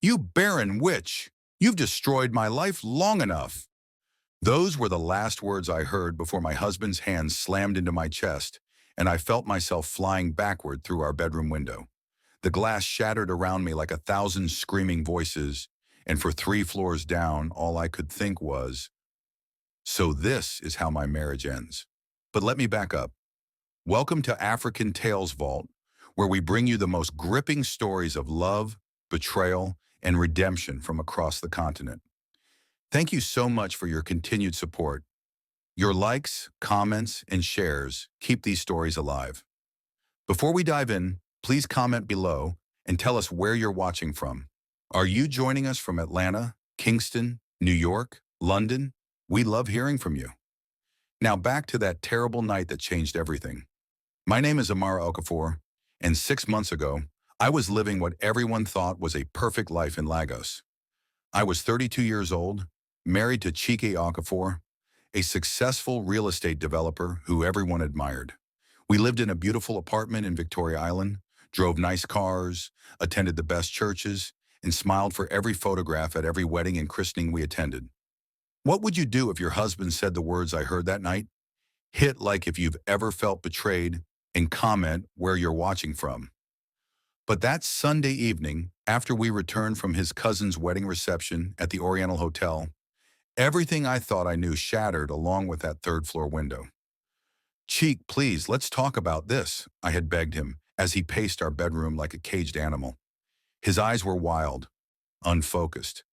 You barren witch! You've destroyed my life long enough." Those were the last words I heard before my husband's hands slammed into my chest, and I felt myself flying backward through our bedroom window. The glass shattered around me like 1,000 screaming voices, and for 3 floors down, all I could think was, so this is how my marriage ends. But let me back up. Welcome to African Tales Vault, where we bring you the most gripping stories of love, betrayal, and redemption from across the continent. Thank you so much for your continued support. Your likes, comments, and shares keep these stories alive. Before we dive in, please comment below and tell us where you're watching from. Are you joining us from Atlanta, Kingston, New York, London? We love hearing from you. Now back to that terrible night that changed everything. My name is Amara Okafor, and 6 months ago, I was living what everyone thought was a perfect life in Lagos. I was 32 years old, married to Chike Okafor, a successful real estate developer who everyone admired. We lived in a beautiful apartment in Victoria Island, drove nice cars, attended the best churches, and smiled for every photograph at every wedding and christening we attended. What would you do if your husband said the words I heard that night? Hit like if you've ever felt betrayed, and comment where you're watching from. But that Sunday evening, after we returned from his cousin's wedding reception at the Oriental Hotel, everything I thought I knew shattered along with that third-floor window. "Cheek, please, let's talk about this," I had begged him as he paced our bedroom like a caged animal. His eyes were wild, unfocused,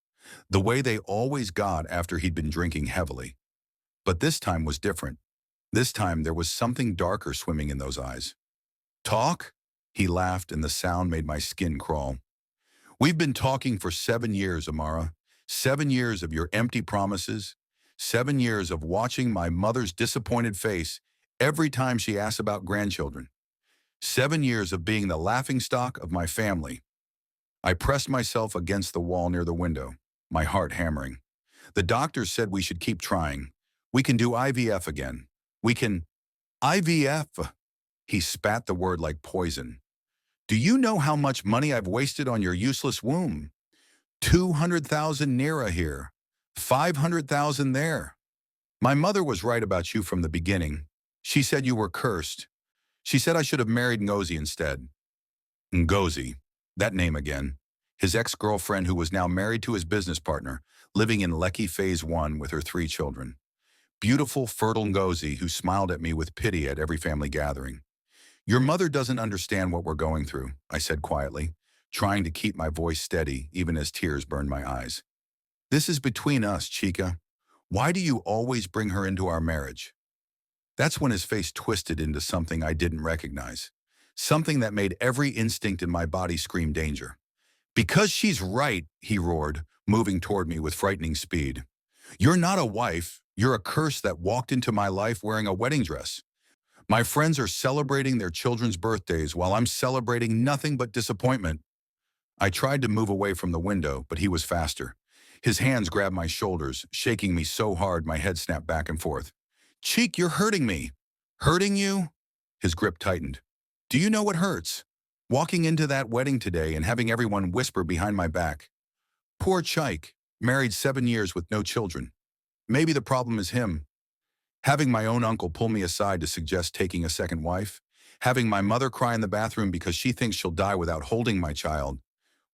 the way they always got after he'd been drinking heavily. But this time was different. This time there was something darker swimming in those eyes. "Talk?" He laughed, and the sound made my skin crawl. "We've been talking for 7 years, Amara. 7 years of your empty promises. 7 years of watching my mother's disappointed face every time she asks about grandchildren. 7 years of being the laughingstock of my family." I pressed myself against the wall near the window, my heart hammering. "The doctors said we should keep trying. We can do IVF again. We can—" "IVF?" He spat the word like poison. "Do you know how much money I've wasted on your useless womb? 200,000 Naira here, 500,000 there. My mother was right about you from the beginning. She said you were cursed. She said I should have married Ngozi instead." Ngozi, that name again. His ex-girlfriend who was now married to his business partner, living in Lekki Phase 1 with her 3 children. Beautiful, fertile Ngozi who smiled at me with pity at every family gathering. "Your mother doesn't understand what we're going through," I said quietly, trying to keep my voice steady even as tears burned my eyes. "This is between us, Chica. Why do you always bring her into our marriage?" That's when his face twisted into something I didn't recognize. Something that made every instinct in my body scream danger. "Because she's right," he roared, moving toward me with frightening speed. "You're not a wife. You're a curse that walked into my life wearing a wedding dress. My friends are celebrating their children's birthdays while I'm celebrating nothing but disappointment." I tried to move away from the window, but he was faster. His hands grabbed my shoulders, shaking me so hard my head snapped back and forth. "Cheek, you're hurting me." "Hurting you?" His grip tightened. "Do you know what hurts? Walking into that wedding today and having everyone whisper behind my back, 'Poor Chike, married 7 years with no children. Maybe the problem is him.' Having my own uncle pull me aside to suggest taking a second wife. Having my mother cry in the bathroom because she thinks she'll die without holding my child.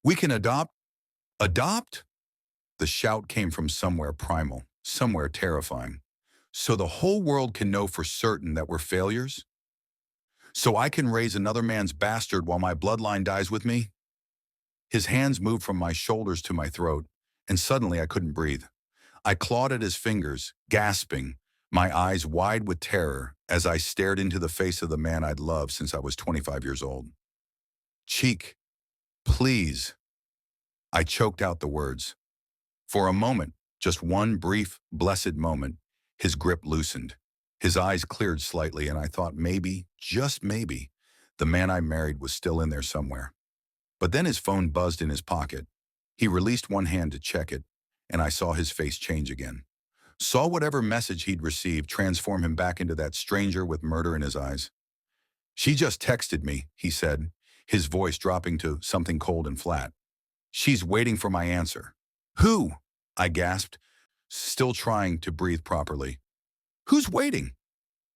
'We can adopt.' Adopt?" The shout came from somewhere primal, somewhere terrifying. "So the whole world can know for certain that we're failures? So I can raise another man's bastard while my bloodline dies with me?" His hands moved from my shoulders to my throat, and suddenly I couldn't breathe. I clawed at his fingers, gasping, my eyes wide with terror as I stared into the face of the man I'd loved since I was 25 years old. "Cheek, please." I choked out the words. For a moment, just one brief, blessed moment, his grip loosened. His eyes cleared slightly, and I thought maybe, just maybe, the man I married was still in there somewhere. But then his phone buzzed in his pocket. He released one hand to check it, and I saw his face change again. Saw whatever message he'd received transform him back into that stranger with murder in his eyes. "She just texted me," he said, his voice dropping to something cold and flat. She's waiting for my answer. Who? I gasped, still trying to breathe properly. Who's waiting?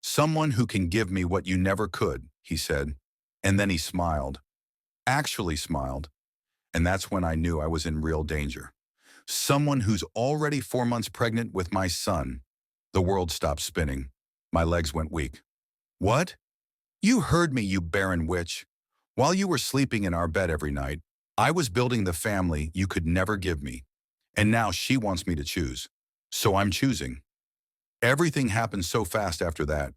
Someone who can give me what you never could, he said. And then he smiled. Actually smiled. And that's when I knew I was in real danger. Someone who's already 4 months pregnant with my son. The world stopped spinning. My legs went weak. What? You heard me, you barren witch. While you were sleeping in our bed every night, I was building the family you could never give me. And now she wants me to choose. So I'm choosing. Everything happened so fast after that.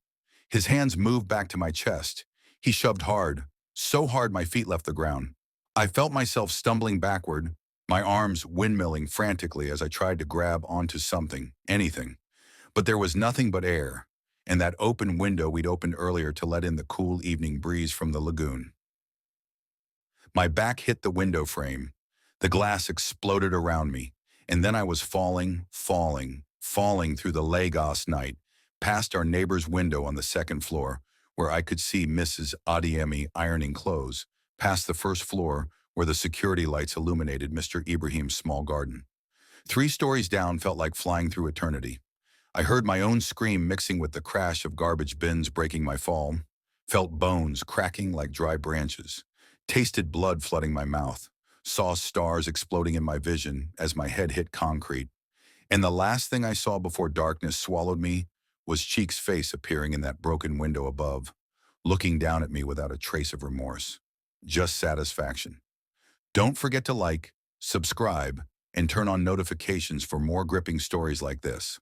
His hands moved back to my chest. He shoved hard, so hard my feet left the ground. I felt myself stumbling backward, my arms windmilling frantically as I tried to grab onto something, anything. But there was nothing but air, and that open window we'd opened earlier to let in the cool evening breeze from the lagoon. My back hit the window frame. The glass exploded around me, and then I was falling through the Lagos night, past our neighbor's window on the second floor, where I could see Mrs. Adiemi ironing clothes, past the first floor, where the security lights illuminated Mr. Ibrahim's small garden. 3 stories down felt like flying through eternity. I heard my own scream mixing with the crash of garbage bins breaking my fall, felt bones cracking like dry branches, tasted blood flooding my mouth, saw stars exploding in my vision as my head hit concrete. And the last thing I saw before darkness swallowed me was Cheek's face appearing in that broken window above, looking down at me without a trace of remorse. Just satisfaction. Don't forget to like, subscribe, and turn on notifications for more gripping stories like this.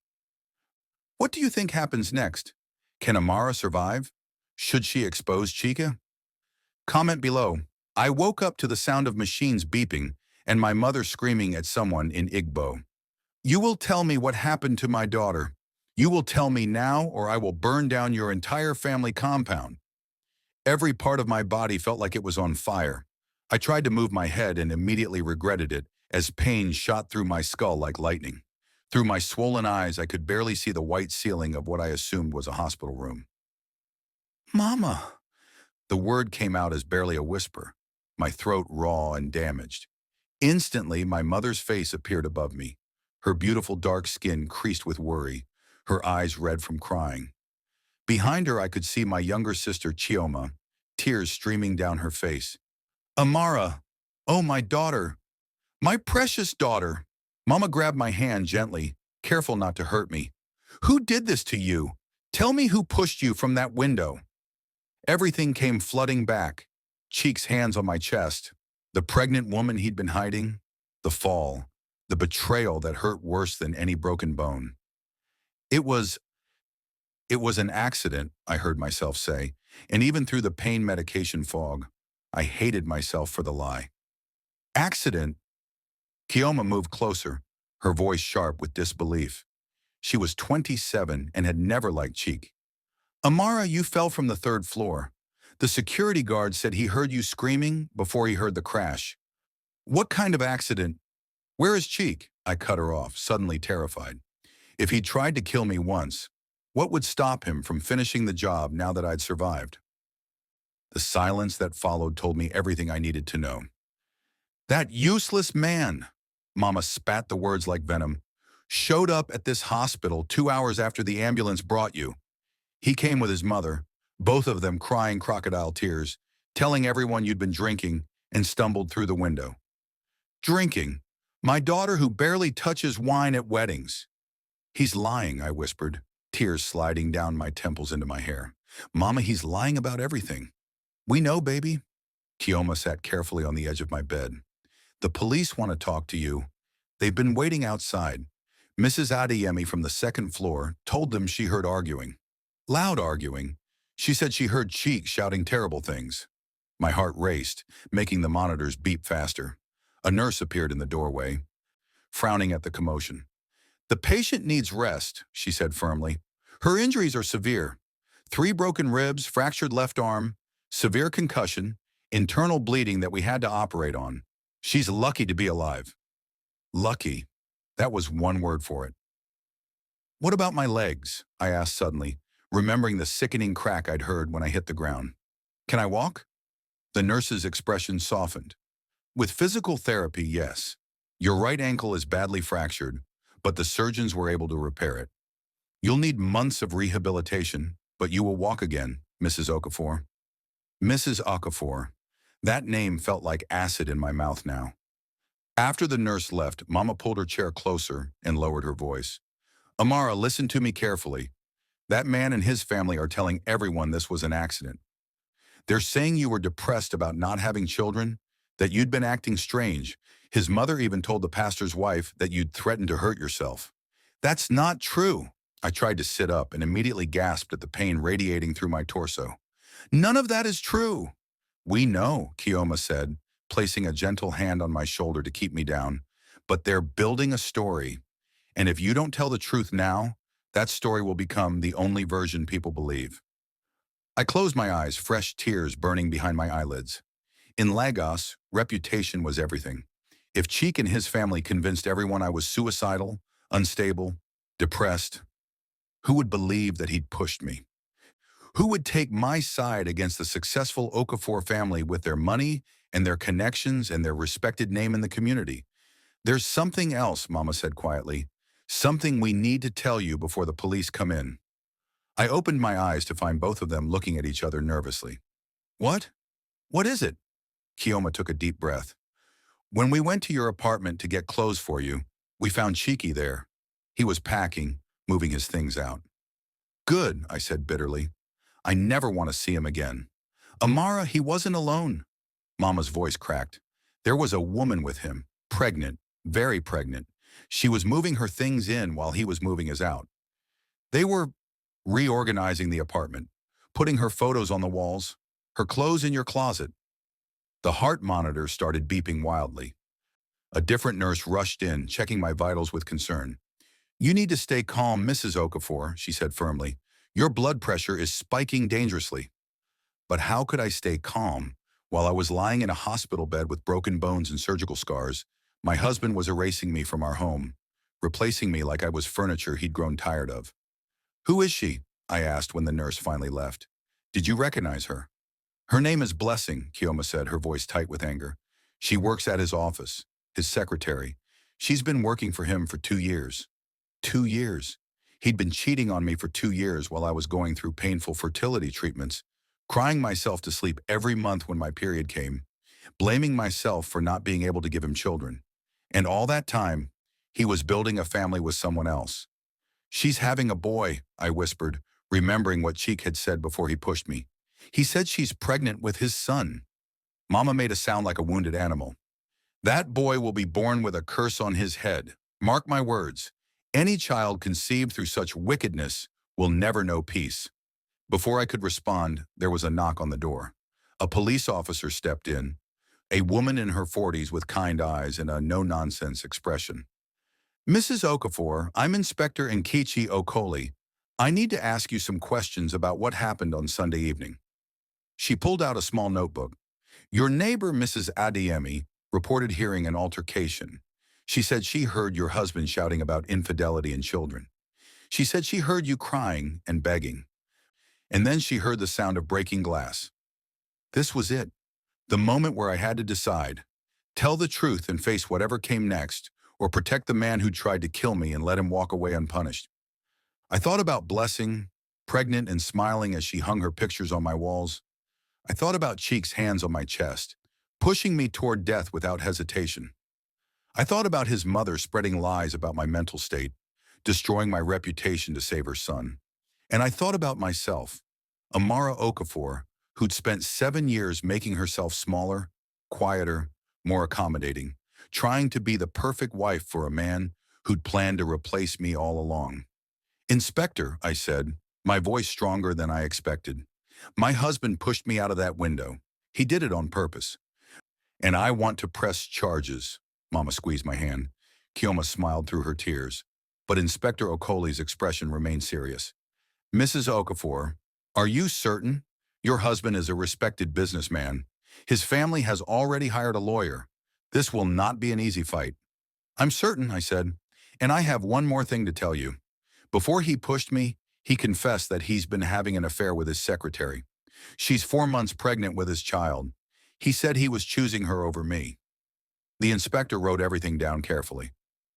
What do you think happens next? Can Amara survive? Should she expose Chike? Comment below. I woke up to the sound of machines beeping and my mother screaming at someone in Igbo. You will tell me what happened to my daughter. You will tell me now or I will burn down your entire family compound. Every part of my body felt like it was on fire. I tried to move my head and immediately regretted it as pain shot through my skull like lightning. Through my swollen eyes, I could barely see the white ceiling of what I assumed was a hospital room. Mama! The word came out as barely a whisper, my throat raw and damaged. Instantly, my mother's face appeared above me, her beautiful dark skin creased with worry, her eyes red from crying. Behind her, I could see my younger sister, Chioma, tears streaming down her face. Amara! Oh, my daughter! My precious daughter! Mama grabbed my hand gently, careful not to hurt me. Who did this to you? Tell me who pushed you from that window. Everything came flooding back. Cheek's hands on my chest, the pregnant woman he'd been hiding, the fall, the betrayal that hurt worse than any broken bone. It was an accident, I heard myself say, and even through the pain medication fog, I hated myself for the lie. Accident? Chioma moved closer, her voice sharp with disbelief. She was 27 and had never liked Chike. Amara, you fell from the 3rd floor. The security guard said he heard you screaming before he heard the crash. What kind of accident? Where is Chike? I cut her off, suddenly terrified. If he'd tried to kill me once, what would stop him from finishing the job now that I'd survived? The silence that followed told me everything I needed to know. That useless man, Mama spat the words like venom, showed up at this hospital 2 hours after the ambulance brought you. He came with his mother, both of them crying crocodile tears, telling everyone you'd been drinking and stumbled through the window. Drinking? My daughter who barely touches wine at weddings. He's lying, I whispered, tears sliding down my temples into my hair. Mama, he's lying about everything. We know, baby. Chioma sat carefully on the edge of my bed. The police want to talk to you. They've been waiting outside. Mrs. Adiemi from the 2nd floor told them she heard arguing. Loud arguing. She said she heard Chike shouting terrible things. My heart raced, making the monitors beep faster. A nurse appeared in the doorway, frowning at the commotion. The patient needs rest, she said firmly. Her injuries are severe. 3 broken ribs, fractured left arm, severe concussion, internal bleeding that we had to operate on. She's lucky to be alive. Lucky. That was one word for it. What about my legs? I asked suddenly, remembering the sickening crack I'd heard when I hit the ground. Can I walk? The nurse's expression softened. With physical therapy, yes. Your right ankle is badly fractured, but the surgeons were able to repair it. You'll need months of rehabilitation, but you will walk again, Mrs. Okafor. Mrs. Okafor. That name felt like acid in my mouth now. After the nurse left, Mama pulled her chair closer and lowered her voice. Amara, listen to me carefully. That man and his family are telling everyone this was an accident. They're saying you were depressed about not having children, that you'd been acting strange. His mother even told the pastor's wife that you'd threatened to hurt yourself. That's not true. I tried to sit up and immediately gasped at the pain radiating through my torso. None of that is true. We know, Kioma said, placing a gentle hand on my shoulder to keep me down. But they're building a story. And if you don't tell the truth now, that story will become the only version people believe. I closed my eyes, fresh tears burning behind my eyelids. In Lagos, reputation was everything. If Chike and his family convinced everyone I was suicidal, unstable, depressed, who would believe that he'd pushed me? Who would take my side against the successful Okafor family with their money and their connections and their respected name in the community? There's something else, Mama said quietly. Something we need to tell you before the police come in. I opened my eyes to find both of them looking at each other nervously. What? What is it? Kioma took a deep breath. When we went to your apartment to get clothes for you, we found Chike there. He was packing, moving his things out. Good, I said bitterly. I never want to see him again. Amara, he wasn't alone. Mama's voice cracked. There was a woman with him, pregnant, very pregnant. She was moving her things in while he was moving his out. They were reorganizing the apartment, putting her photos on the walls, her clothes in your closet. The heart monitor started beeping wildly. A different nurse rushed in, checking my vitals with concern. You need to stay calm, Mrs. Okafor, she said firmly. Your blood pressure is spiking dangerously. But how could I stay calm while I was lying in a hospital bed with broken bones and surgical scars? My husband was erasing me from our home, replacing me like I was furniture he'd grown tired of. Who is she? I asked when the nurse finally left. Did you recognize her? Her name is Blessing, Kioma said, her voice tight with anger. She works at his office, his secretary. She's been working for him for 2 years. 2 years. He'd been cheating on me for 2 years while I was going through painful fertility treatments, crying myself to sleep every month when my period came, blaming myself for not being able to give him children. And all that time, he was building a family with someone else. She's having a boy, I whispered, remembering what Chike had said before he pushed me. He said she's pregnant with his son. Mama made a sound like a wounded animal. That boy will be born with a curse on his head. Mark my words. Any child conceived through such wickedness will never know peace. Before I could respond, there was a knock on the door. A police officer stepped in, a woman in her 40s with kind eyes and a no-nonsense expression. Mrs. Okafor, I'm Inspector Nkechi Okoli. I need to ask you some questions about what happened on Sunday evening. She pulled out a small notebook. Your neighbor, Mrs. Adeyemi, reported hearing an altercation. She said she heard your husband shouting about infidelity and children. She said she heard you crying and begging. And then she heard the sound of breaking glass. This was it, the moment where I had to decide, tell the truth and face whatever came next, or protect the man who tried to kill me and let him walk away unpunished. I thought about Blessing, pregnant and smiling as she hung her pictures on my walls. I thought about Chike's hands on my chest, pushing me toward death without hesitation. I thought about his mother spreading lies about my mental state, destroying my reputation to save her son. And I thought about myself, Amara Okafor, who'd spent 7 years making herself smaller, quieter, more accommodating, trying to be the perfect wife for a man who'd planned to replace me all along. Inspector, I said, my voice stronger than I expected. My husband pushed me out of that window. He did it on purpose. And I want to press charges. Mama squeezed my hand. Kioma smiled through her tears. But Inspector Okoli's expression remained serious. Mrs. Okafor, are you certain? Your husband is a respected businessman. His family has already hired a lawyer. This will not be an easy fight. I'm certain, I said. And I have one more thing to tell you. Before he pushed me, he confessed that he's been having an affair with his secretary. She's 4 months pregnant with his child. He said he was choosing her over me. The inspector wrote everything down carefully.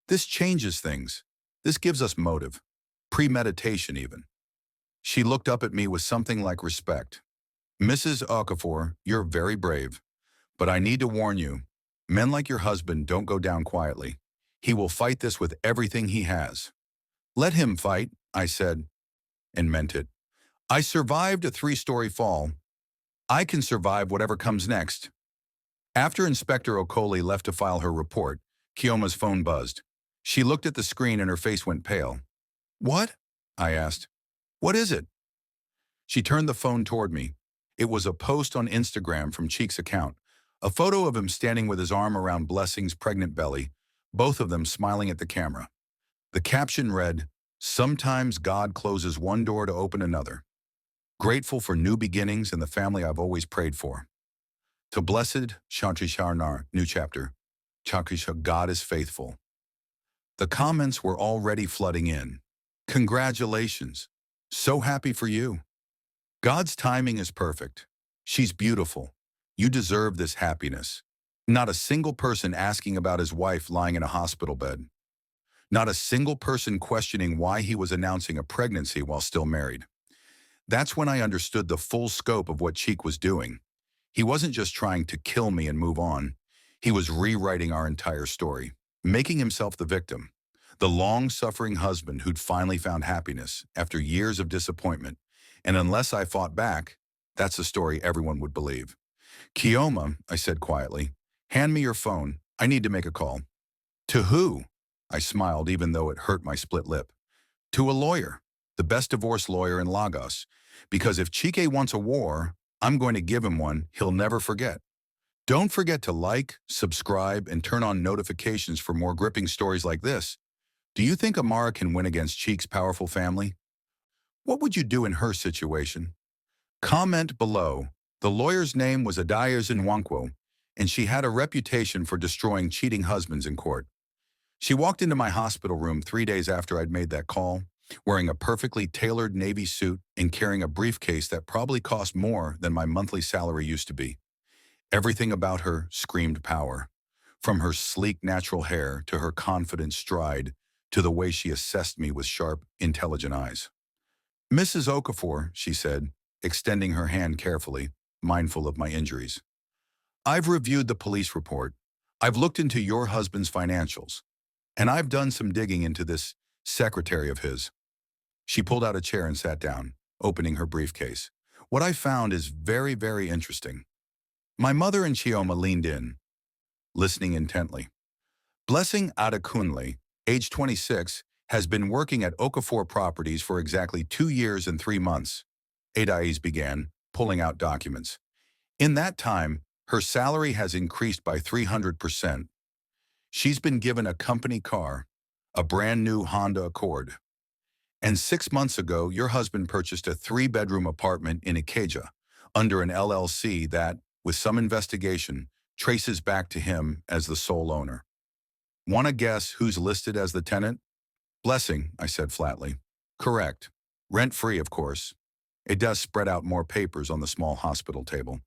This changes things. This gives us motive. Premeditation even. She looked up at me with something like respect. Mrs. Okafor, you're very brave. But I need to warn you, men like your husband don't go down quietly. He will fight this with everything he has. Let him fight, I said, and meant it. I survived a 3-story fall. I can survive whatever comes next. After Inspector Okoli left to file her report, Kioma's phone buzzed. She looked at the screen and her face went pale. What? I asked. What is it? She turned the phone toward me. It was a post on Instagram from Chike's account, a photo of him standing with his arm around Blessing's pregnant belly, both of them smiling at the camera. The caption read, "Sometimes God closes one door to open another. Grateful for new beginnings and the family I've always prayed for. To blessed Shantisharnar, new chapter. Chakrisha, God is faithful." The comments were already flooding in. Congratulations. So happy for you. God's timing is perfect. She's beautiful. You deserve this happiness. Not a single person asking about his wife lying in a hospital bed. Not a single person questioning why he was announcing a pregnancy while still married. That's when I understood the full scope of what Chike was doing. He wasn't just trying to kill me and move on. He was rewriting our entire story, making himself the victim, the long-suffering husband who'd finally found happiness after years of disappointment. And unless I fought back, that's a story everyone would believe. Kioma, I said quietly, hand me your phone. I need to make a call. To who? I smiled even though it hurt my split lip. To a lawyer, the best divorce lawyer in Lagos. Because if Chike wants a war, I'm going to give him one he'll never forget. Don't forget to like, subscribe, and turn on notifications for more gripping stories like this. Do you think Amara can win against Chike's powerful family? What would you do in her situation? Comment below. The lawyer's name was Adayers Nwankwo, and she had a reputation for destroying cheating husbands in court. She walked into my hospital room 3 days after I'd made that call, wearing a perfectly tailored navy suit and carrying a briefcase that probably cost more than my monthly salary used to be. Everything about her screamed power, from her sleek natural hair to her confident stride to the way she assessed me with sharp, intelligent eyes. Mrs. Okafor, she said, extending her hand carefully, mindful of my injuries. I've reviewed the police report. I've looked into your husband's financials. And I've done some digging into this secretary of his. She pulled out a chair and sat down, opening her briefcase. What I found is very, very interesting. My mother and Chioma leaned in, listening intently. Blessing Adekunle, age 26, has been working at Okafor Properties for exactly 2 years and 3 months. Adais began, pulling out documents. In that time, her salary has increased by 300%. She's been given a company car, a brand new Honda Accord. And 6 months ago, your husband purchased a 3-bedroom apartment in Ikeja under an LLC that, with some investigation, traces back to him as the sole owner. Want to guess who's listed as the tenant? Blessing, I said flatly. Correct. Rent-free, of course. It does spread out more papers on the small hospital table.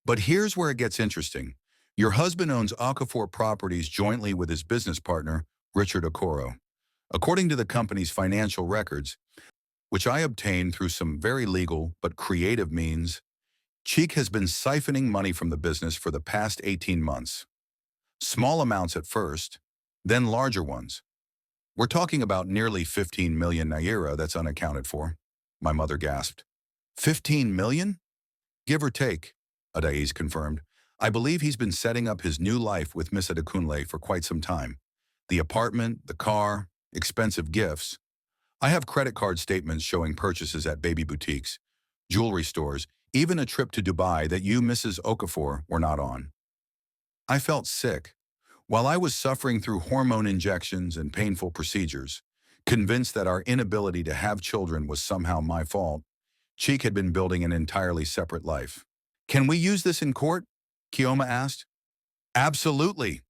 But here's where it gets interesting. Your husband owns Okafor Properties jointly with his business partner, Richard Okoro. According to the company's financial records, which I obtained through some very legal but creative means, Chike has been siphoning money from the business for the past 18 months. Small amounts at first, then larger ones. We're talking about nearly 15 million naira that's unaccounted for, my mother gasped. 15 million? Give or take, Adais confirmed. I believe he's been setting up his new life with Miss Adekunle for quite some time. The apartment, the car, expensive gifts. I have credit card statements showing purchases at baby boutiques, jewelry stores, even a trip to Dubai that you, Mrs. Okafor, were not on. I felt sick. While I was suffering through hormone injections and painful procedures, convinced that our inability to have children was somehow my fault, Chike had been building an entirely separate life. Can we use this in court? Kioma asked. Absolutely.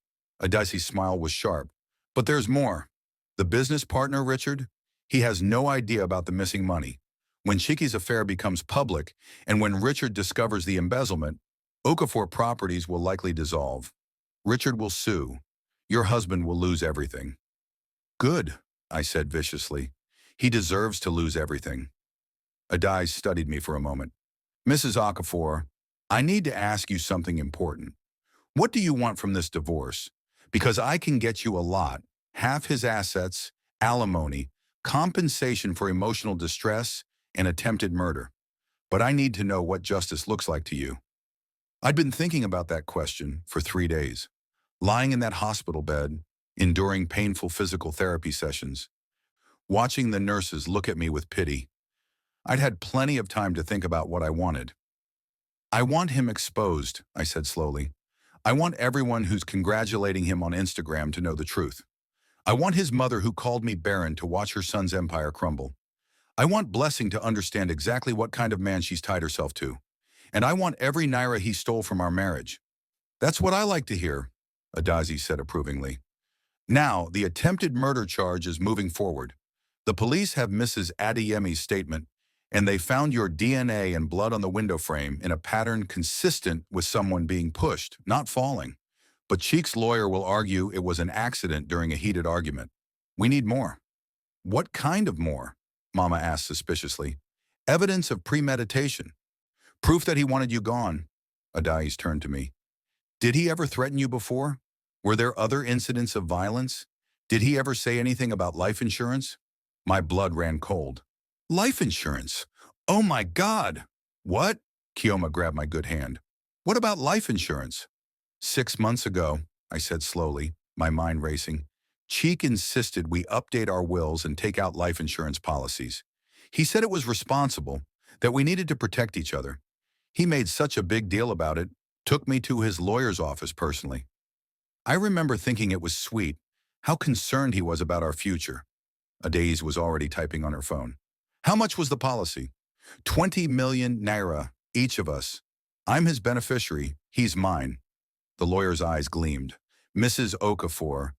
Adai's smile was sharp. But there's more. The business partner, Richard, he has no idea about the missing money. When Chike's affair becomes public, and when Richard discovers the embezzlement, Okafor Properties will likely dissolve. Richard will sue. Your husband will lose everything. Good, I said viciously. He deserves to lose everything. Adai studied me for a moment. Mrs. Okafor, I need to ask you something important. What do you want from this divorce? Because I can get you a lot, half his assets, alimony, compensation for emotional distress, and attempted murder. But I need to know what justice looks like to you. I'd been thinking about that question for 3 days, lying in that hospital bed, enduring painful physical therapy sessions, watching the nurses look at me with pity. I'd had plenty of time to think about what I wanted. I want him exposed, I said slowly. I want everyone who's congratulating him on Instagram to know the truth. I want his mother who called me barren to watch her son's empire crumble. I want Blessing to understand exactly what kind of man she's tied herself to. And I want every naira he stole from our marriage. That's what I like to hear, Adazi said approvingly. Now, the attempted murder charge is moving forward. The police have Mrs. Adeyemi's statement, and they found your DNA and blood on the window frame in a pattern consistent with someone being pushed, not falling. But Cheek's lawyer will argue it was an accident during a heated argument. We need more. What kind of more? Mama asked suspiciously. Evidence of premeditation. Proof that he wanted you gone. Adais turned to me. Did he ever threaten you before? Were there other incidents of violence? Did he ever say anything about life insurance? My blood ran cold. Life insurance? Oh my God! What? Kioma grabbed my good hand. What about life insurance? 6 months ago, I said slowly, my mind racing, Cheek insisted we update our wills and take out life insurance policies. He said it was responsible, that we needed to protect each other. He made such a big deal about it, took me to his lawyer's office personally. I remember thinking it was sweet, how concerned he was about our future. Adais was already typing on her phone. How much was the policy? 20 million naira, each of us. I'm his beneficiary, he's mine. The lawyer's eyes gleamed. Mrs. Okafor,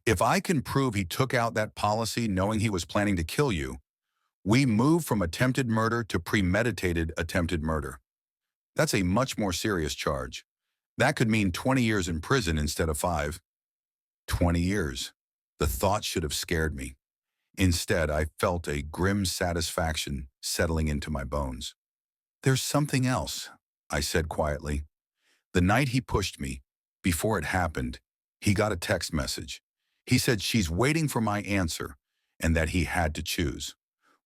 if I can prove he took out that policy knowing he was planning to kill you, we move from attempted murder to premeditated attempted murder. That's a much more serious charge. That could mean 20 years in prison instead of 5. 20 years. The thought should have scared me. Instead, I felt a grim satisfaction settling into my bones. There's something else, I said quietly. The night he pushed me, before it happened, he got a text message. He said she's waiting for my answer and that he had to choose.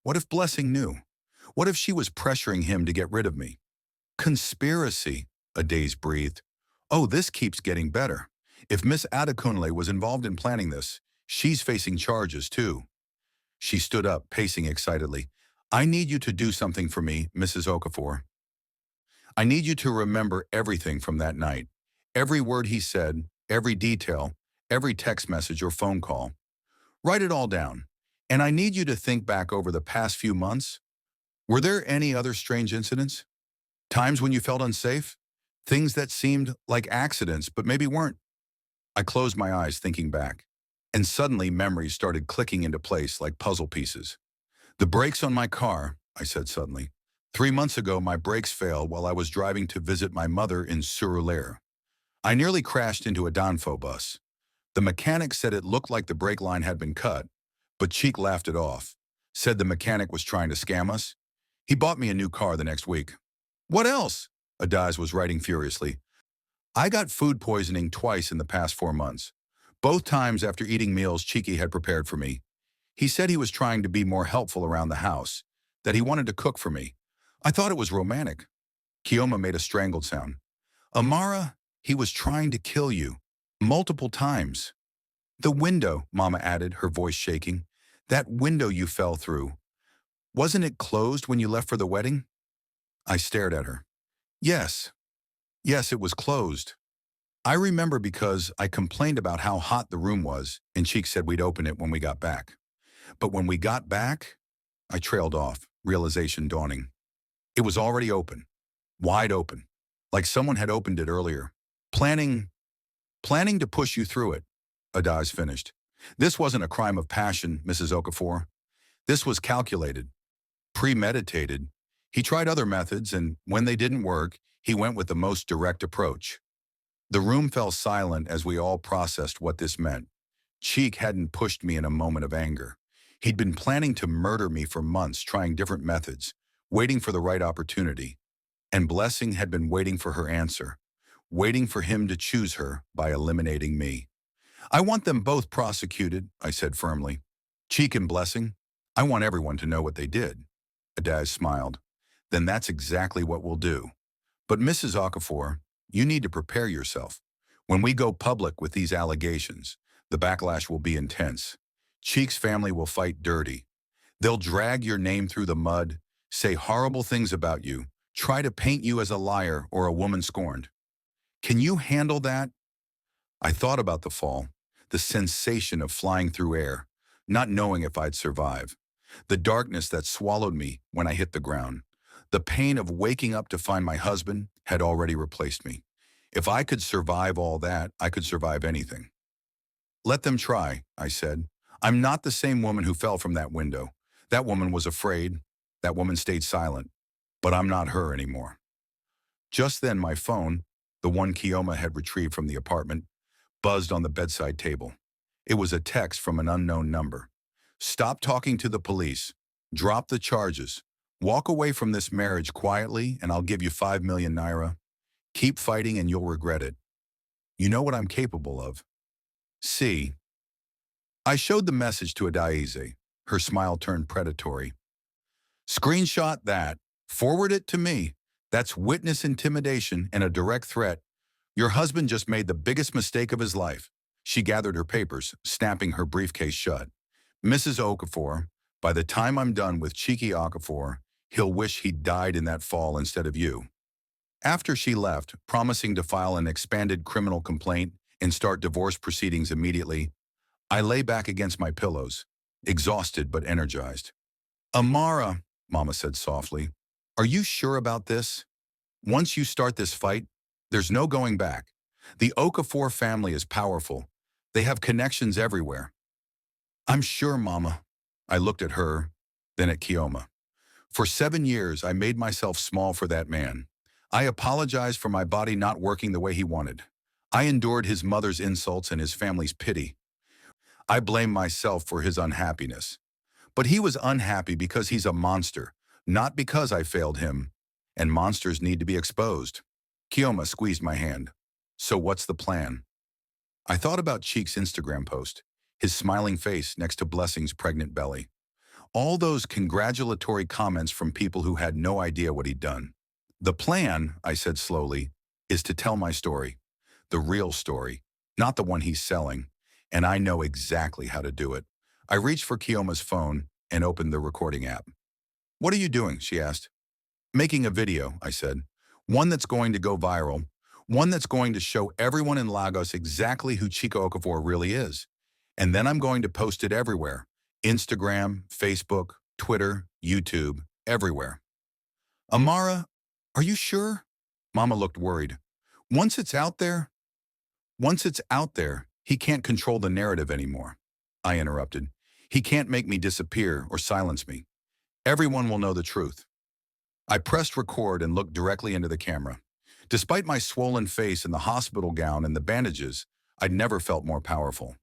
What if Blessing knew? What if she was pressuring him to get rid of me? Conspiracy, Adais breathed. Oh, this keeps getting better. If Miss Adekunle was involved in planning this, she's facing charges too. She stood up, pacing excitedly. I need you to do something for me, Mrs. Okafor. I need you to remember everything from that night. Every word he said, every detail, every text message or phone call. Write it all down. And I need you to think back over the past few months. Were there any other strange incidents? Times when you felt unsafe? Things that seemed like accidents, but maybe weren't? I closed my eyes thinking back. And suddenly memories started clicking into place like puzzle pieces. The brakes on my car, I said suddenly. 3 months ago, my brakes failed while I was driving to visit my mother in Surulere. I nearly crashed into a Danfo bus. The mechanic said it looked like the brake line had been cut, but Cheek laughed it off, said the mechanic was trying to scam us. He bought me a new car the next week. What else? Adais was writing furiously. I got food poisoning twice in the past 4 months. Both times after eating meals Chike had prepared for me. He said he was trying to be more helpful around the house, that he wanted to cook for me. I thought it was romantic. Kioma made a strangled sound. Amara, he was trying to kill you. Multiple times. The window, Mama added, her voice shaking. That window you fell through. Wasn't it closed when you left for the wedding? I stared at her. Yes. Yes, it was closed. I remember because I complained about how hot the room was, and Cheek said we'd open it when we got back. But when we got back, I trailed off, realization dawning. It was already open, wide open, like someone had opened it earlier. Planning to push you through it, Adais finished. This wasn't a crime of passion, Mrs. Okafor. This was calculated, premeditated. He tried other methods, and when they didn't work, he went with the most direct approach. The room fell silent as we all processed what this meant. Cheek hadn't pushed me in a moment of anger. He'd been planning to murder me for months, trying different methods, waiting for the right opportunity. And Blessing had been waiting for her answer, waiting for him to choose her by eliminating me. I want them both prosecuted, I said firmly. Cheek and Blessing, I want everyone to know what they did. Adaz smiled. Then that's exactly what we'll do. But Mrs. Okafor, you need to prepare yourself. When we go public with these allegations, the backlash will be intense. Cheek's family will fight dirty. They'll drag your name through the mud, say horrible things about you, try to paint you as a liar or a woman scorned. Can you handle that? I thought about the fall, the sensation of flying through air, not knowing if I'd survive, the darkness that swallowed me when I hit the ground, the pain of waking up to find my husband had already replaced me. If I could survive all that, I could survive anything. Let them try, I said. I'm not the same woman who fell from that window. That woman was afraid. That woman stayed silent. But I'm not her anymore. Just then my phone, the one Kioma had retrieved from the apartment, buzzed on the bedside table. It was a text from an unknown number. Stop talking to the police. Drop the charges. Walk away from this marriage quietly and I'll give you 5 million naira. Keep fighting and you'll regret it. You know what I'm capable of. See. I showed the message to Adaize. Her smile turned predatory. Screenshot that. Forward it to me. That's witness intimidation and a direct threat. Your husband just made the biggest mistake of his life. She gathered her papers, snapping her briefcase shut. Mrs. Okafor, by the time I'm done with Chike Okafor, he'll wish he'd died in that fall instead of you. After she left, promising to file an expanded criminal complaint and start divorce proceedings immediately, I lay back against my pillows, exhausted but energized. Amara, Mama said softly, are you sure about this? Once you start this fight, there's no going back. The Okafor family is powerful. They have connections everywhere. I'm sure, Mama. I looked at her, then at Kioma. For 7 years, I made myself small for that man. I apologized for my body not working the way he wanted. I endured his mother's insults and his family's pity. I blame myself for his unhappiness. But he was unhappy because he's a monster, not because I failed him. And monsters need to be exposed. Kioma squeezed my hand. So what's the plan? I thought about Cheek's Instagram post, his smiling face next to Blessing's pregnant belly. All those congratulatory comments from people who had no idea what he'd done. The plan, I said slowly, is to tell my story. The real story, not the one he's selling. And I know exactly how to do it. I reached for Kioma's phone and opened the recording app. What are you doing? She asked. Making a video, I said. One that's going to go viral. One that's going to show everyone in Lagos exactly who Chike Okafor really is. And then I'm going to post it everywhere. Instagram, Facebook, Twitter, YouTube, everywhere. Amara, are you sure? Mama looked worried. Once it's out there, he can't control the narrative anymore. I interrupted. He can't make me disappear or silence me. Everyone will know the truth. I pressed record and looked directly into the camera. Despite my swollen face and the hospital gown and the bandages, I'd never felt more powerful.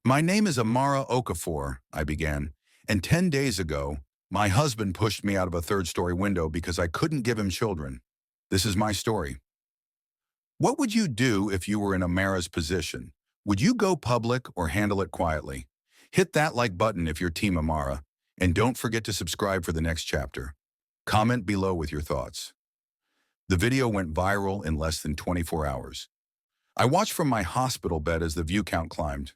My name is Amara Okafor, I began, and 10 days ago, my husband pushed me out of a third-story window because I couldn't give him children. This is my story. What would you do if you were in Amara's position? Would you go public or handle it quietly? Hit that like button if you're Team Amara, and don't forget to subscribe for the next chapter. Comment below with your thoughts. The video went viral in less than 24 hours. I watched from my hospital bed as the view count climbed.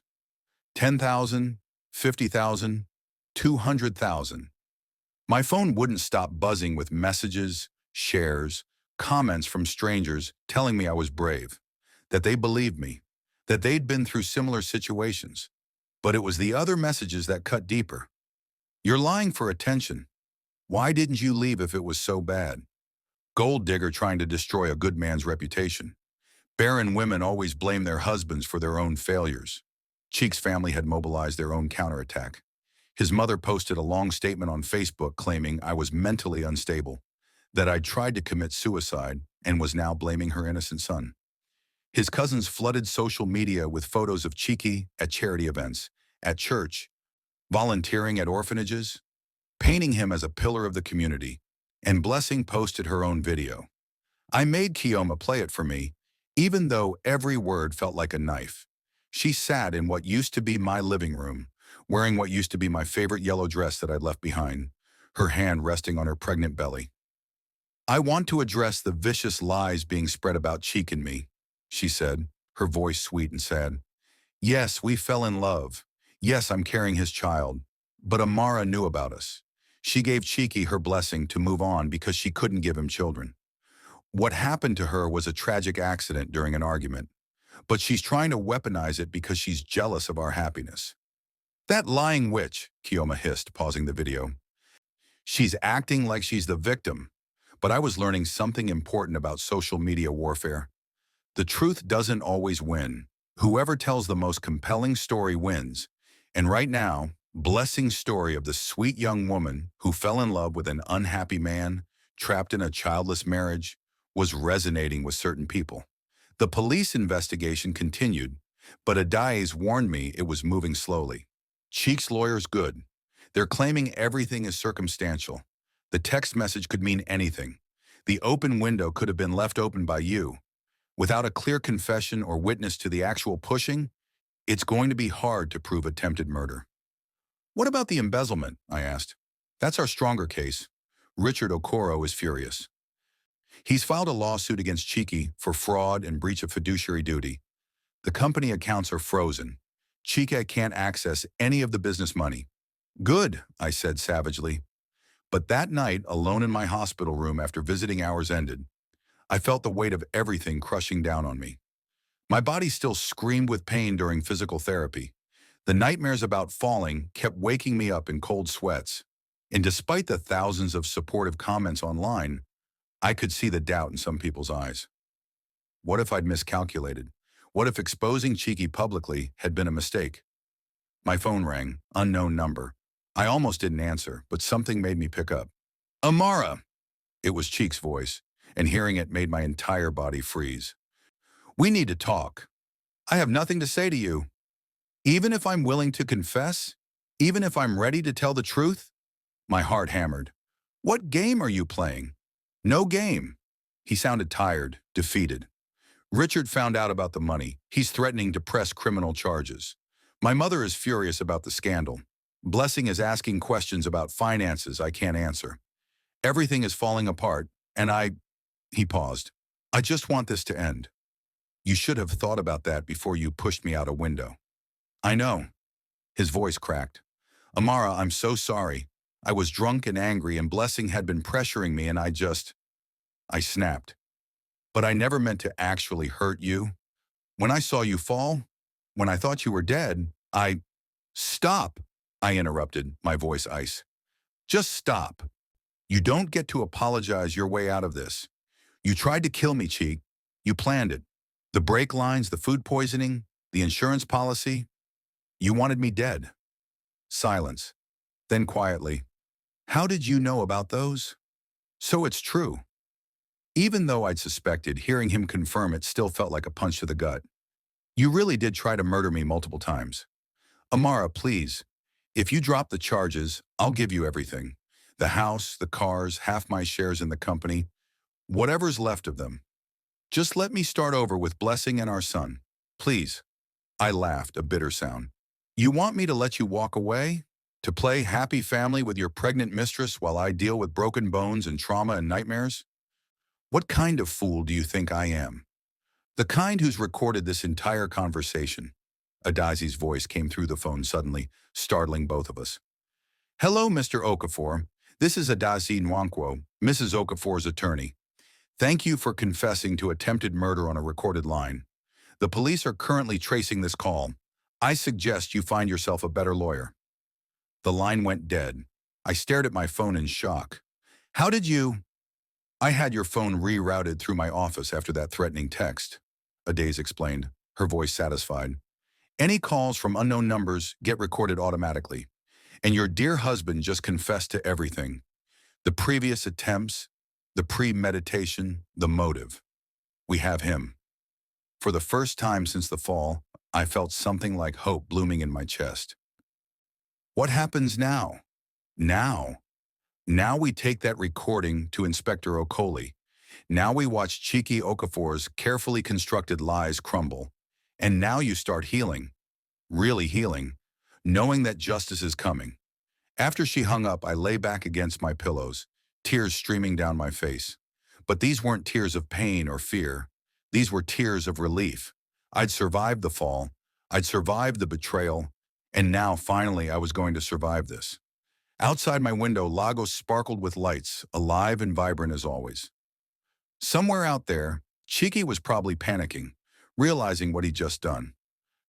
10,000, 50,000, 200,000. My phone wouldn't stop buzzing with messages, shares, comments from strangers telling me I was brave, that they believed me, that they'd been through similar situations. But it was the other messages that cut deeper. You're lying for attention. Why didn't you leave if it was so bad? Gold digger trying to destroy a good man's reputation. Barren women always blame their husbands for their own failures. Cheek's family had mobilized their own counterattack. His mother posted a long statement on Facebook claiming I was mentally unstable, that I'd tried to commit suicide and was now blaming her innocent son. His cousins flooded social media with photos of Chike at charity events, at church, volunteering at orphanages, painting him as a pillar of the community, and Blessing posted her own video. I made Kioma play it for me, even though every word felt like a knife. She sat in what used to be my living room, wearing what used to be my favorite yellow dress that I'd left behind, her hand resting on her pregnant belly. I want to address the vicious lies being spread about Cheek and me, she said, her voice sweet and sad. Yes, we fell in love. Yes, I'm carrying his child. But Amara knew about us. She gave Cheeky her blessing to move on because she couldn't give him children. What happened to her was a tragic accident during an argument, but she's trying to weaponize it because she's jealous of our happiness. That lying witch, Kioma hissed, pausing the video. She's acting like she's the victim, but I was learning something important about social media warfare. The truth doesn't always win. Whoever tells the most compelling story wins. And right now, Blessing's story of the sweet young woman who fell in love with an unhappy man, trapped in a childless marriage, was resonating with certain people. The police investigation continued, but Adai's warned me it was moving slowly. Cheek's lawyer's good. They're claiming everything is circumstantial. The text message could mean anything. The open window could have been left open by you. Without a clear confession or witness to the actual pushing, it's going to be hard to prove attempted murder. What about the embezzlement? I asked. That's our stronger case. Richard Okoro is furious. He's filed a lawsuit against Chike for fraud and breach of fiduciary duty. The company accounts are frozen. Chike can't access any of the business money. Good, I said savagely. But that night, alone in my hospital room after visiting hours ended, I felt the weight of everything crushing down on me. My body still screamed with pain during physical therapy. The nightmares about falling kept waking me up in cold sweats. And despite the thousands of supportive comments online, I could see the doubt in some people's eyes. What if I'd miscalculated? What if exposing Chike publicly had been a mistake? My phone rang, unknown number. I almost didn't answer, but something made me pick up. Amara! It was Cheek's voice, and hearing it made my entire body freeze. We need to talk. I have nothing to say to you. Even if I'm willing to confess, even if I'm ready to tell the truth, my heart hammered. What game are you playing? No game. He sounded tired, defeated. Richard found out about the money. He's threatening to press criminal charges. My mother is furious about the scandal. Blessing is asking questions about finances I can't answer. Everything is falling apart, and he paused. I just want this to end. You should have thought about that before you pushed me out a window. I know. His voice cracked. Amara, I'm so sorry. I was drunk and angry, and Blessing had been pressuring me, and I snapped. But I never meant to actually hurt you. When I saw you fall, when I thought you were dead, Stop, I interrupted, my voice ice. Just stop. You don't get to apologize your way out of this. You tried to kill me, Cheek. You planned it. The brake lines, the food poisoning, the insurance policy. You wanted me dead. Silence. Then quietly, how did you know about those? So it's true. Even though I'd suspected, hearing him confirm it still felt like a punch to the gut. You really did try to murder me multiple times. Amara, please, if you drop the charges, I'll give you everything. The house, the cars, half my shares in the company, whatever's left of them. Just let me start over with Blessing and our son. Please. I laughed, a bitter sound. You want me to let you walk away? To play happy family with your pregnant mistress while I deal with broken bones and trauma and nightmares? What kind of fool do you think I am? The kind who's recorded this entire conversation. Adazi's voice came through the phone suddenly, startling both of us. Hello, Mr. Okafor. This is Adazi Nwankwo, Mrs. Okafor's attorney. Thank you for confessing to attempted murder on a recorded line. The police are currently tracing this call. I suggest you find yourself a better lawyer. The line went dead. I stared at my phone in shock. How did you? I had your phone rerouted through my office after that threatening text, Adaze explained, her voice satisfied. Any calls from unknown numbers get recorded automatically. And your dear husband just confessed to everything. The previous attempts, the premeditation, the motive. We have him. For the first time since the fall, I felt something like hope blooming in my chest. What happens now? Now. Now we take that recording to Inspector Okoli. Now we watch Chike Okafor's carefully constructed lies crumble. And now you start healing, really healing, knowing that justice is coming. After she hung up, I lay back against my pillows, tears streaming down my face. But these weren't tears of pain or fear. These were tears of relief. I'd survived the fall. I'd survived the betrayal. And now, finally, I was going to survive this. Outside my window, Lagos sparkled with lights, alive and vibrant as always. Somewhere out there, Chike was probably panicking, realizing what he'd just done.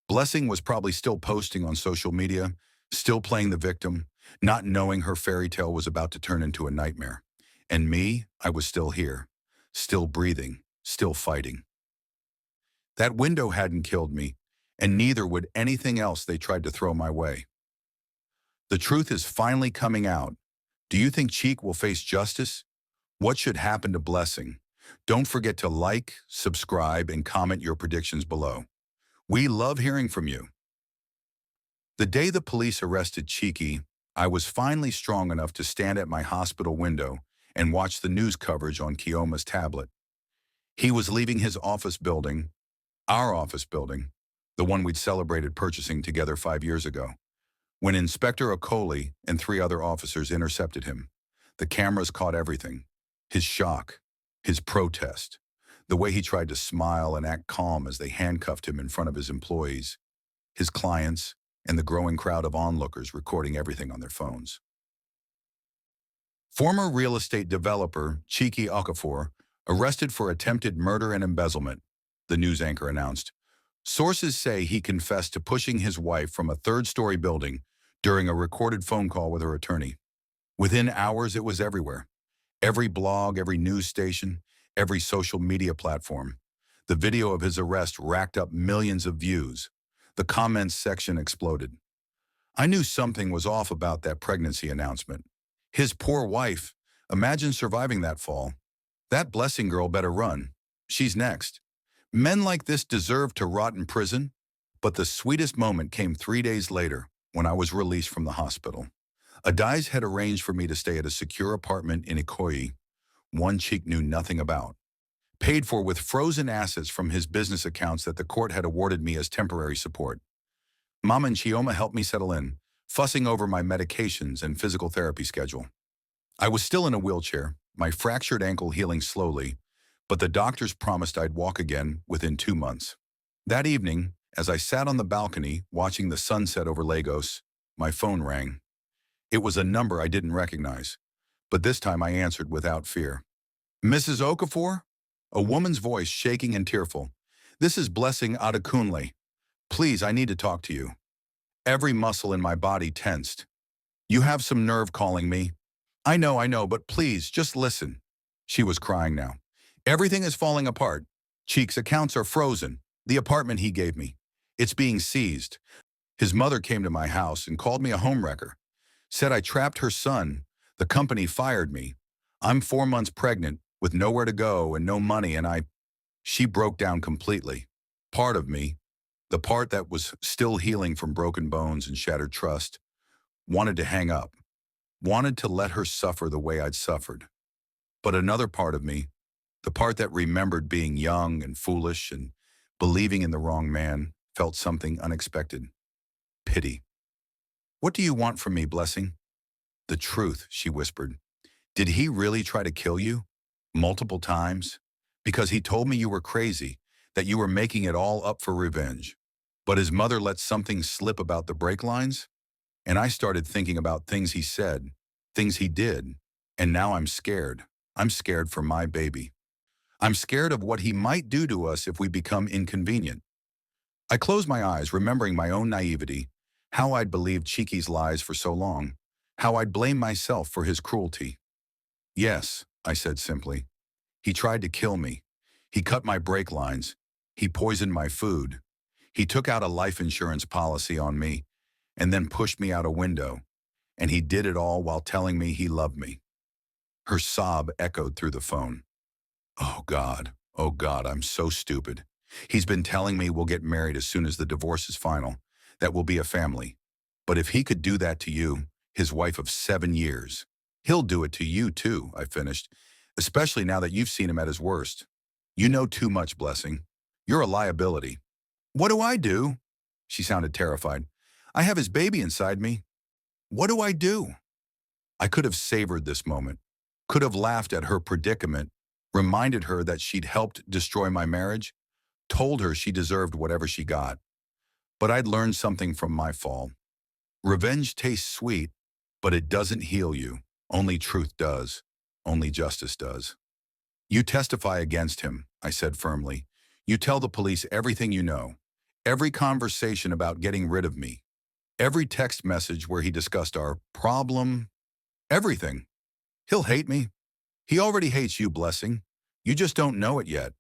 Blessing was probably still posting on social media, still playing the victim, not knowing her fairy tale was about to turn into a nightmare. And me, I was still here, still breathing, still fighting. That window hadn't killed me, and neither would anything else they tried to throw my way. The truth is finally coming out. Do you think Chike will face justice? What should happen to Blessing? Don't forget to like, subscribe, and comment your predictions below. We love hearing from you. The day the police arrested Chike, I was finally strong enough to stand at my hospital window and watch the news coverage on Kioma's tablet. He was leaving his office building, our office building, the one we'd celebrated purchasing together 5 years ago, when Inspector Okoli and 3 other officers intercepted him. The cameras caught everything. His shock, his protest, the way he tried to smile and act calm as they handcuffed him in front of his employees, his clients, and the growing crowd of onlookers recording everything on their phones. Former real estate developer Chike Okafor arrested for attempted murder and embezzlement, the news anchor announced. Sources say he confessed to pushing his wife from a 3rd-story building during a recorded phone call with her attorney. Within hours, it was everywhere. Every blog, every news station, every social media platform. The video of his arrest racked up millions of views. The comments section exploded. I knew something was off about that pregnancy announcement. His poor wife. Imagine surviving that fall. That Blessing girl better run. She's next. Men like this deserve to rot in prison. But the sweetest moment came 3 days later when I was released from the hospital. Adais had arranged for me to stay at a secure apartment in Ikoyi, one Chike knew nothing about. Paid for with frozen assets from his business accounts that the court had awarded me as temporary support. Mom and Chioma helped me settle in, fussing over my medications and physical therapy schedule. I was still in a wheelchair, my fractured ankle healing slowly, but the doctors promised I'd walk again within 2 months. That evening, as I sat on the balcony watching the sunset over Lagos, my phone rang. It was a number I didn't recognize, but this time I answered without fear. Mrs. Okafor? A woman's voice shaking and tearful. This is Blessing Adekunle. Please, I need to talk to you. Every muscle in my body tensed. You have some nerve calling me. I know, but please, just listen. She was crying now. Everything is falling apart. Chike's accounts are frozen. The apartment he gave me. It's being seized. His mother came to my house and called me a homewrecker. Said I trapped her son. The company fired me. I'm 4 months pregnant with nowhere to go and no money, and She broke down completely. Part of me, the part that was still healing from broken bones and shattered trust, wanted to hang up, wanted to let her suffer the way I'd suffered. But another part of me, the part that remembered being young and foolish and believing in the wrong man, felt something unexpected. Pity. What do you want from me, Blessing? The truth, she whispered. Did he really try to kill you? Multiple times? Because he told me you were crazy, that you were making it all up for revenge. But his mother let something slip about the brake lines? And I started thinking about things he said, things he did, and now I'm scared. I'm scared for my baby. I'm scared of what he might do to us if we become inconvenient. I closed my eyes, remembering my own naivety, how I'd believed Chike's lies for so long, how I'd blame myself for his cruelty. Yes, I said simply. He tried to kill me. He cut my brake lines. He poisoned my food. He took out a life insurance policy on me and then pushed me out a window. And he did it all while telling me he loved me. Her sob echoed through the phone. Oh God, I'm so stupid. He's been telling me we'll get married as soon as the divorce is final, that we'll be a family. But if he could do that to you, his wife of 7 years, he'll do it to you too, I finished, especially now that you've seen him at his worst. You know too much, Blessing. You're a liability. What do I do? She sounded terrified. I have his baby inside me. What do I do? I could have savored this moment, could have laughed at her predicament, reminded her that she'd helped destroy my marriage, told her she deserved whatever she got. But I'd learned something from my fall. Revenge tastes sweet, but it doesn't heal you. Only truth does. Only justice does. You testify against him, I said firmly. You tell the police everything you know. Every conversation about getting rid of me. Every text message where he discussed our problem. Everything. He'll hate me. He already hates you, Blessing. You just don't know it yet.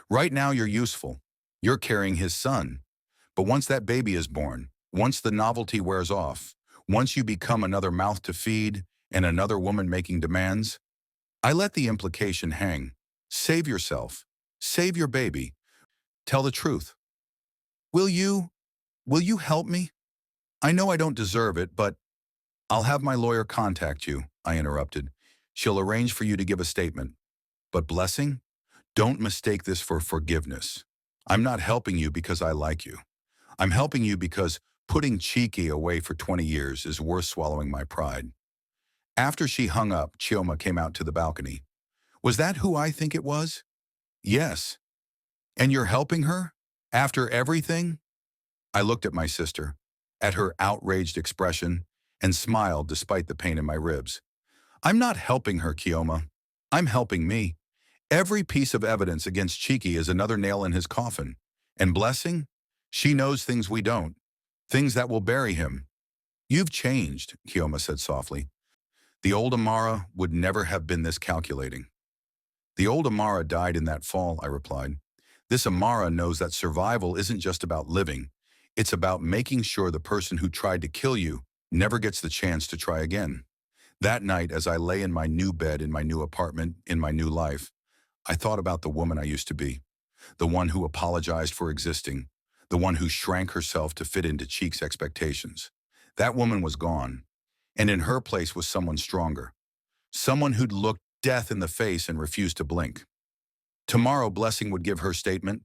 Right now you're useful. You're carrying his son. But once that baby is born, once the novelty wears off, once you become another mouth to feed and another woman making demands, I let the implication hang. Save yourself. Save your baby. Tell the truth. Will you? Will you help me? I know I don't deserve it, but I'll have my lawyer contact you, I interrupted. She'll arrange for you to give a statement. But Blessing, don't mistake this for forgiveness. I'm not helping you because I like you. I'm helping you because putting Chike away for 20 years is worth swallowing my pride. After she hung up, Chioma came out to the balcony. Was that who I think it was? Yes. And you're helping her? After everything? I looked at my sister, at her outraged expression, and smiled despite the pain in my ribs. I'm not helping her, Chioma. I'm helping me. Every piece of evidence against Chike is another nail in his coffin. And Blessing? She knows things we don't. Things that will bury him. You've changed, Chioma said softly. The old Amara would never have been this calculating. The old Amara died in that fall, I replied. This Amara knows that survival isn't just about living. It's about making sure the person who tried to kill you never gets the chance to try again. That night, as I lay in my new bed in my new apartment, in my new life, I thought about the woman I used to be, the one who apologized for existing, the one who shrank herself to fit into Chike's expectations. That woman was gone, and in her place was someone stronger, someone who'd looked death in the face and refused to blink. Tomorrow, Blessing would give her statement.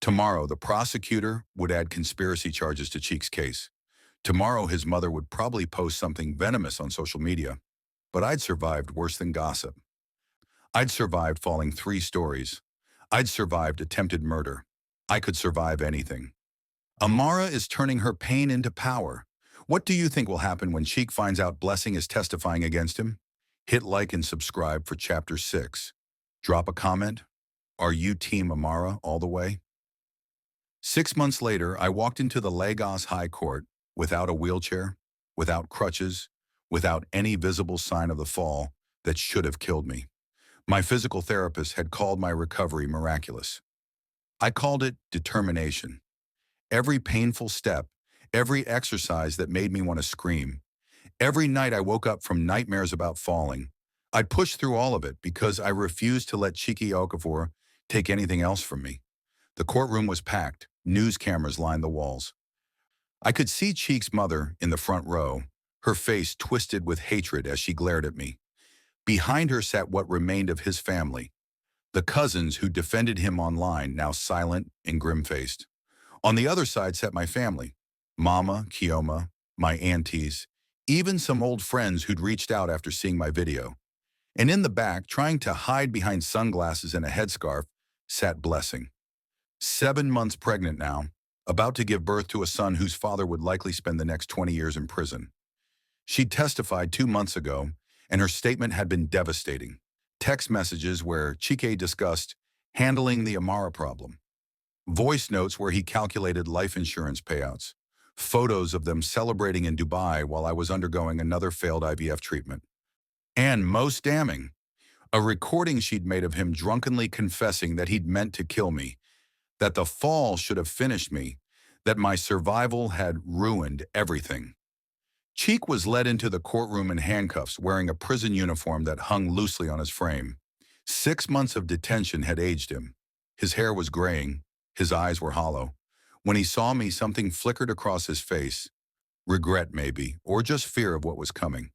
Tomorrow, the prosecutor would add conspiracy charges to Chike's case. Tomorrow, his mother would probably post something venomous on social media. But I'd survived worse than gossip. I'd survived falling 3 stories. I'd survived attempted murder. I could survive anything. Amara is turning her pain into power. What do you think will happen when Chike finds out Blessing is testifying against him? Hit like and subscribe for Chapter 6. Drop a comment. Are you Team Amara all the way? 6 months later, I walked into the Lagos High Court without a wheelchair, without crutches, without any visible sign of the fall that should have killed me. My physical therapist had called my recovery miraculous. I called it determination. Every painful step, every exercise that made me want to scream, every night I woke up from nightmares about falling, I'd push through all of it because I refused to let Chike Okafor take anything else from me. The courtroom was packed. News cameras lined the walls. I could see Chike's mother in the front row, her face twisted with hatred as she glared at me. Behind her sat what remained of his family, the cousins who defended him online, now silent and grim-faced. On the other side sat my family, Mama, Chioma, my aunties, even some old friends who'd reached out after seeing my video. And in the back, trying to hide behind sunglasses and a headscarf, sat Blessing. 7 months pregnant now, about to give birth to a son whose father would likely spend the next 20 years in prison. She testified 2 months ago, and her statement had been devastating. Text messages where Chike discussed handling the Amara problem. Voice notes where he calculated life insurance payouts. Photos of them celebrating in Dubai while I was undergoing another failed IVF treatment. And most damning, a recording she'd made of him drunkenly confessing that he'd meant to kill me, that the fall should have finished me, that my survival had ruined everything. Chike was led into the courtroom in handcuffs, wearing a prison uniform that hung loosely on his frame. 6 months of detention had aged him. His hair was graying, His eyes were hollow. When he saw me, something flickered across his face. Regret, maybe, or just fear of what was coming.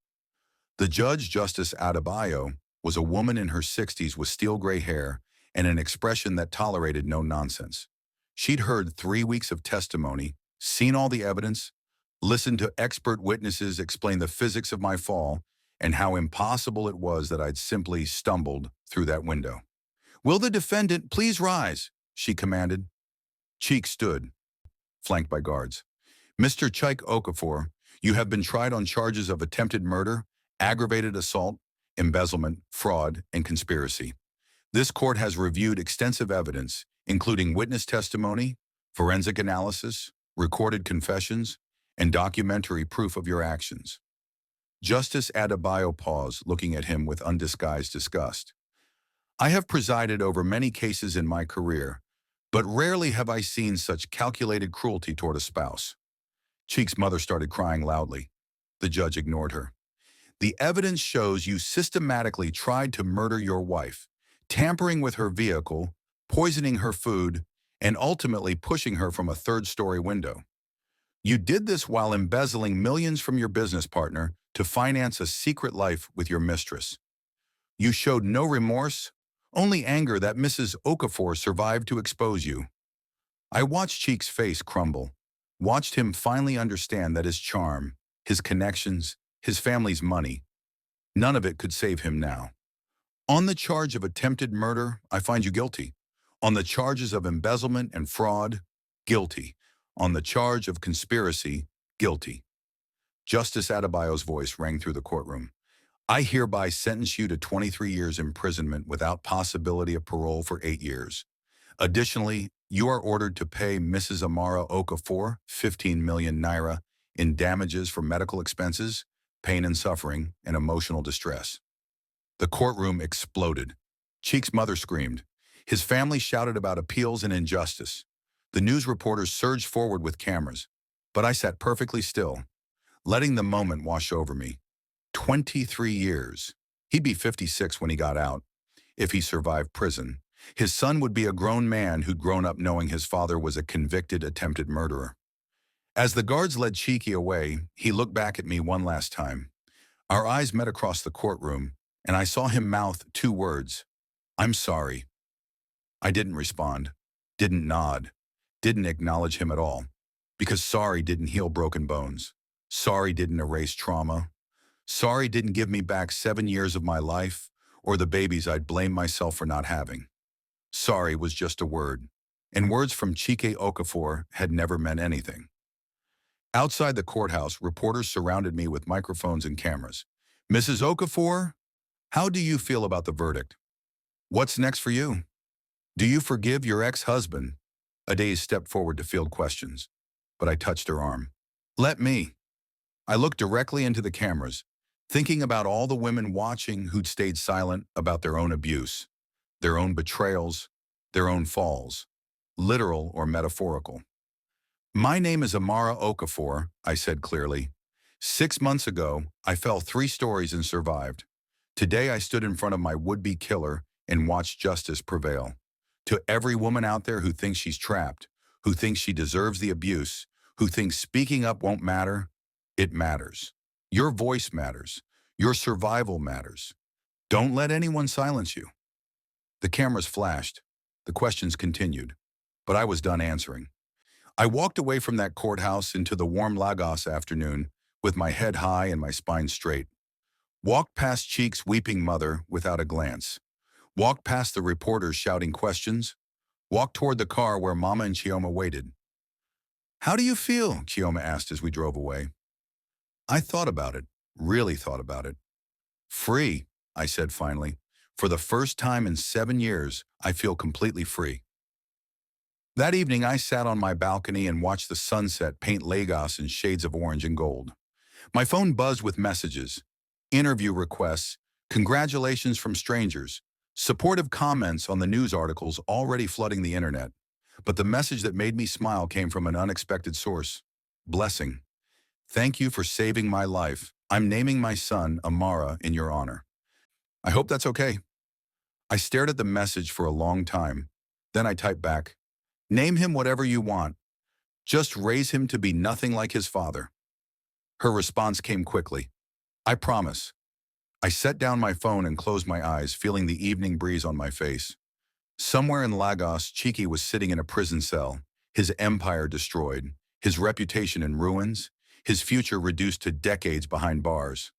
The judge, Justice Adebayo, was a woman in her 60s with steel gray hair and an expression that tolerated no nonsense. She'd heard 3 weeks of testimony, seen all the evidence, listened to expert witnesses explain the physics of my fall and how impossible it was that I'd simply stumbled through that window. "Will the defendant please rise?" she commanded. Chike stood, flanked by guards. "Mr. Chike Okafor, you have been tried on charges of attempted murder, aggravated assault, embezzlement, fraud, and conspiracy. This court has reviewed extensive evidence, including witness testimony, forensic analysis, recorded confessions, and documentary proof of your actions." Justice Adebayo paused, looking at him with undisguised disgust. "I have presided over many cases in my career, but rarely have I seen such calculated cruelty toward a spouse." Cheek's mother started crying loudly. The judge ignored her. "The evidence shows you systematically tried to murder your wife, tampering with her vehicle, poisoning her food, and ultimately pushing her from a third-story window. You did this while embezzling millions from your business partner to finance a secret life with your mistress. You showed no remorse, only anger that Mrs. Okafor survived to expose you." I watched Cheek's face crumble, watched him finally understand that his charm, his connections, his family's money, none of it could save him now. "On the charge of attempted murder, I find you guilty. On the charges of embezzlement and fraud, guilty. On the charge of conspiracy, guilty." Justice Adebayo's voice rang through the courtroom. "I hereby sentence you to 23 years imprisonment without possibility of parole for 8 years. Additionally, you are ordered to pay Mrs. Amara Okafor 15 million naira in damages for medical expenses, pain and suffering, and emotional distress." The courtroom exploded. Cheek's mother screamed. His family shouted about appeals and injustice. The news reporters surged forward with cameras, but I sat perfectly still, letting the moment wash over me. 23 years. He'd be 56 when he got out, if he survived prison. His son would be a grown man who'd grown up knowing his father was a convicted attempted murderer. As the guards led Chike away, he looked back at me one last time. Our eyes met across the courtroom, and I saw him mouth 2 words: "I'm sorry." I didn't respond, didn't nod, didn't acknowledge him at all, because sorry didn't heal broken bones. Sorry didn't erase trauma. Sorry didn't give me back 7 years of my life or the babies I'd blame myself for not having. Sorry was just a word, and words from Chike Okafor had never meant anything. Outside the courthouse, reporters surrounded me with microphones and cameras. "Mrs. Okafor, how do you feel about the verdict? What's next for you? Do you forgive your ex-husband?" Ade stepped forward to field questions, but I touched her arm. "Let me." I looked directly into the cameras, thinking about all the women watching who'd stayed silent about their own abuse, their own betrayals, their own falls, literal or metaphorical. "My name is Amara Okafor," I said clearly. 6 months ago, I fell 3 stories and survived. Today I stood in front of my would-be killer and watched justice prevail. To every woman out there who thinks she's trapped, who thinks she deserves the abuse, who thinks speaking up won't matter, it matters. Your voice matters. Your survival matters. Don't let anyone silence you. The cameras flashed. The questions continued. But I was done answering. I walked away from that courthouse into the warm Lagos afternoon with my head high and my spine straight. Walked past Cheek's weeping mother without a glance. Walked past the reporters shouting questions. Walked toward the car where Mama and Chioma waited. "How do you feel?" Chioma asked as we drove away. I thought about it, really thought about it. "Free," I said finally. "For the first time in 7 years, I feel completely free." That evening, I sat on my balcony and watched the sunset paint Lagos in shades of orange and gold. My phone buzzed with messages, interview requests, congratulations from strangers, supportive comments on the news articles already flooding the internet. But the message that made me smile came from an unexpected source. Blessing. "Thank you for saving my life. I'm naming my son Amara in your honor." I hope that's okay. I stared at the message for a long time. Then I typed back, Name him whatever you want. Just raise him to be nothing like his father." Her response came quickly. "I promise." I set down my phone and closed my eyes, feeling the evening breeze on my face. Somewhere in Lagos, Chike was sitting in a prison cell, his empire destroyed, his reputation in ruins, his future reduced to decades behind bars.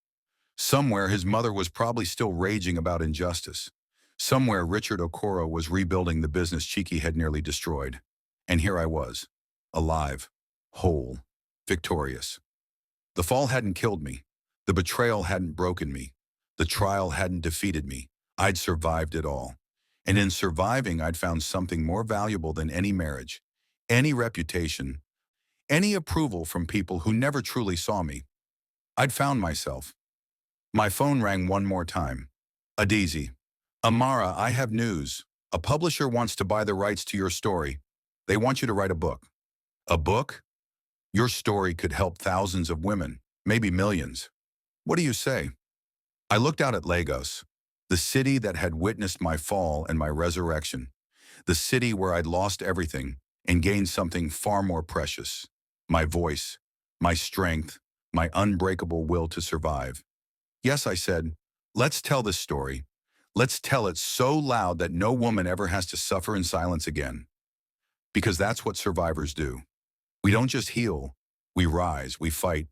Somewhere, his mother was probably still raging about injustice. Somewhere, Richard Okoro was rebuilding the business Chike had nearly destroyed. And here I was, alive, whole, victorious. The fall hadn't killed me. The betrayal hadn't broken me. The trial hadn't defeated me. I'd survived it all. And in surviving, I'd found something more valuable than any marriage, any reputation, any approval from people who never truly saw me. I'd found myself. My phone rang one more time. Adizi. "Amara, I have news. A publisher wants to buy the rights to your story. They want you to write a book." "A book? Your story could help thousands of women, maybe millions. What do you say?" I looked out at Lagos, the city that had witnessed my fall and my resurrection, the city where I'd lost everything and gained something far more precious, my voice, my strength, my unbreakable will to survive. "Yes," I said, "let's tell this story. Let's tell it so loud that no woman ever has to suffer in silence again." Because that's what survivors do. We don't just heal, we rise, we fight,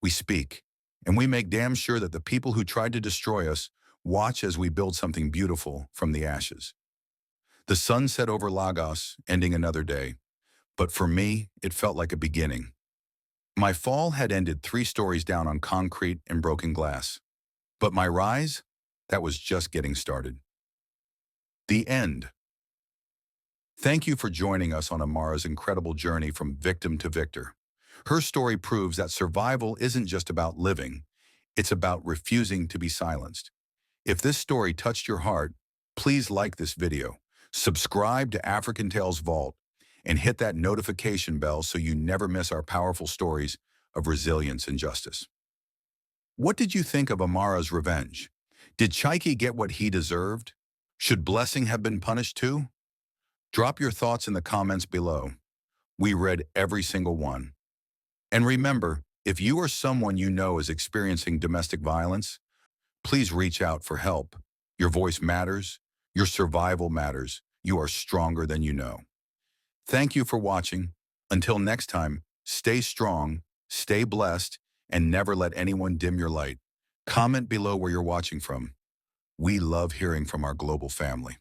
we speak, and we make damn sure that the people who tried to destroy us watch as we build something beautiful from the ashes. The sun set over Lagos, ending another day, but for me, it felt like a beginning. My fall had ended 3 stories down on concrete and broken glass. But my rise, that was just getting started. The end. Thank you for joining us on Amara's incredible journey from victim to victor. Her story proves that survival isn't just about living, it's about refusing to be silenced. If this story touched your heart, please like this video, subscribe to African Tales Vault, and hit that notification bell so you never miss our powerful stories of resilience and justice. What did you think of Amara's revenge? Did Chike get what he deserved? Should Blessing have been punished too? Drop your thoughts in the comments below. We read every single one. And remember, if you or someone you know is experiencing domestic violence, please reach out for help. Your voice matters. Your survival matters. You are stronger than you know. Thank you for watching. Until next time, stay strong, stay blessed, and never let anyone dim your light. Comment below where you're watching from. We love hearing from our global family.